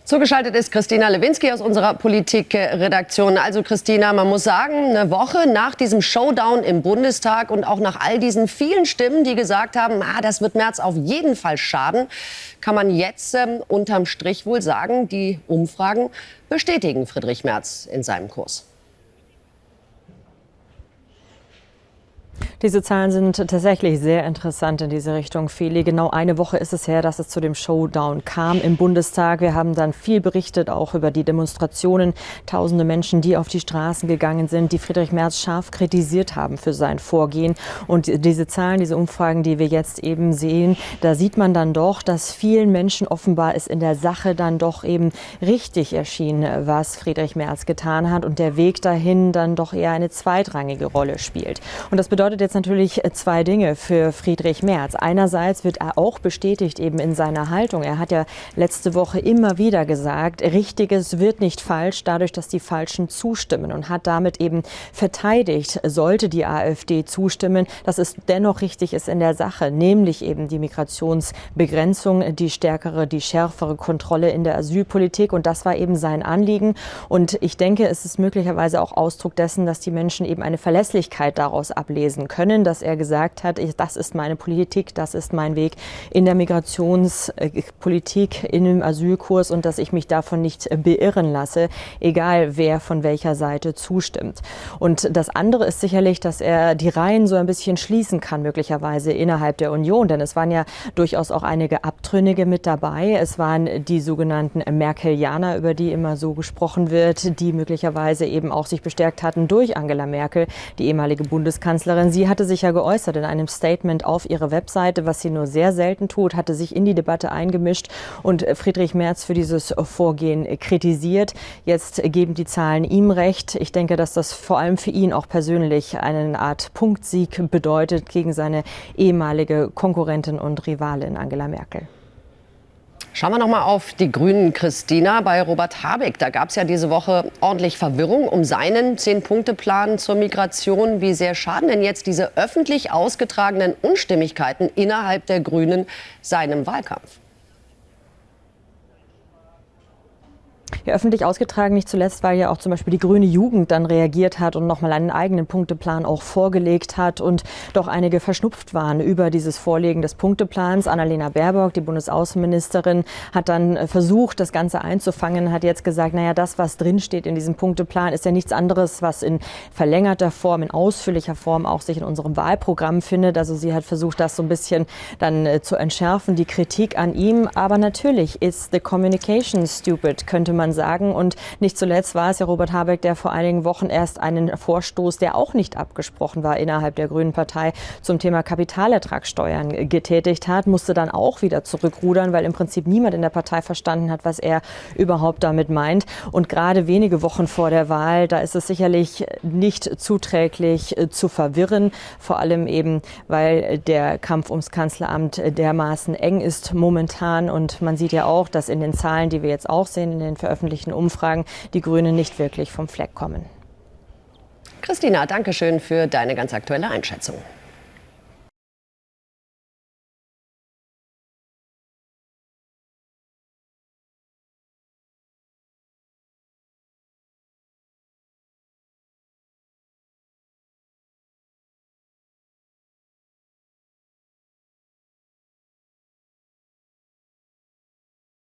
Zugeschaltet ist Christina Lewinsky aus unserer Politikredaktion. Also Christina, man muss sagen, eine Woche nach diesem Showdown im Bundestag und auch nach all diesen vielen Stimmen, die gesagt haben, das wird Merz auf jeden Fall schaden, kann man jetzt unterm Strich wohl sagen, die Umfragen bestätigen Friedrich Merz in seinem Kurs. Diese Zahlen sind tatsächlich sehr interessant in diese Richtung, Feli. Genau eine Woche ist es her, dass es zu dem Showdown kam im Bundestag. Wir haben dann viel berichtet, auch über die Demonstrationen. Tausende Menschen, die auf die Straßen gegangen sind, die Friedrich Merz scharf kritisiert haben für sein Vorgehen. Und diese Zahlen, diese Umfragen, die wir jetzt eben sehen, da sieht man dann doch, dass vielen Menschen offenbar es in der Sache dann doch eben richtig erschien, was Friedrich Merz getan hat und der Weg dahin dann doch eher eine zweitrangige Rolle spielt. Und das bedeutet jetzt natürlich zwei Dinge für Friedrich Merz. Einerseits wird er auch bestätigt eben in seiner Haltung. Er hat ja letzte Woche immer wieder gesagt, Richtiges wird nicht falsch, dadurch, dass die Falschen zustimmen, und hat damit eben verteidigt, sollte die AfD zustimmen, dass es dennoch richtig ist in der Sache, nämlich eben die Migrationsbegrenzung, die stärkere, die schärfere Kontrolle in der Asylpolitik, und das war eben sein Anliegen. Und ich denke, es ist möglicherweise auch Ausdruck dessen, dass die Menschen eben eine Verlässlichkeit daraus ablesen können, dass er gesagt hat, das ist meine Politik, das ist mein Weg in der Migrationspolitik, in dem Asylkurs, und dass ich mich davon nicht beirren lasse, egal wer von welcher Seite zustimmt. Und das andere ist sicherlich, dass er die Reihen so ein bisschen schließen kann, möglicherweise innerhalb der Union, denn es waren ja durchaus auch einige Abtrünnige mit dabei. Es waren die sogenannten Merkelianer, über die immer so gesprochen wird, die möglicherweise eben auch sich bestärkt hatten durch Angela Merkel, die ehemalige Bundeskanzlerin. Sie hatte sich ja geäußert in einem Statement auf ihre Webseite, was sie nur sehr selten tut, hatte sich in die Debatte eingemischt und Friedrich Merz für dieses Vorgehen kritisiert. Jetzt geben die Zahlen ihm recht. Ich denke, dass das vor allem für ihn auch persönlich eine Art Punktsieg bedeutet gegen seine ehemalige Konkurrentin und Rivalin Angela Merkel. Schauen wir noch mal auf die Grünen, Christina. Bei Robert Habeck, da gab es ja diese Woche ordentlich Verwirrung um seinen 10-Punkte-Plan zur Migration. Wie sehr schaden denn jetzt diese öffentlich ausgetragenen Unstimmigkeiten innerhalb der Grünen seinem Wahlkampf? Ja, öffentlich ausgetragen nicht zuletzt, weil ja auch zum Beispiel die grüne Jugend dann reagiert hat und nochmal einen eigenen Punkteplan auch vorgelegt hat und doch einige verschnupft waren über dieses Vorlegen des Punkteplans. Annalena Baerbock, die Bundesaußenministerin, hat dann versucht, das Ganze einzufangen, hat jetzt gesagt, das, was drinsteht in diesem Punkteplan, ist ja nichts anderes, was in verlängerter Form, in ausführlicher Form auch sich in unserem Wahlprogramm findet. Also sie hat versucht, das so ein bisschen dann zu entschärfen, die Kritik an ihm. Aber natürlich ist the communication stupid, könnte man sagen. Und nicht zuletzt war es ja Robert Habeck, der vor einigen Wochen erst einen Vorstoß, der auch nicht abgesprochen war innerhalb der Grünen Partei, zum Thema Kapitalertragssteuern getätigt hat, musste dann auch wieder zurückrudern, weil im Prinzip niemand in der Partei verstanden hat, was er überhaupt damit meint. Und gerade wenige Wochen vor der Wahl, da ist es sicherlich nicht zuträglich zu verwirren, vor allem eben, weil der Kampf ums Kanzleramt dermaßen eng ist momentan. Und man sieht ja auch, dass in den Zahlen, die wir jetzt auch sehen, in den veröffentlichten Umfragen, die Grünen nicht wirklich vom Fleck kommen. Christina, danke schön für deine ganz aktuelle Einschätzung.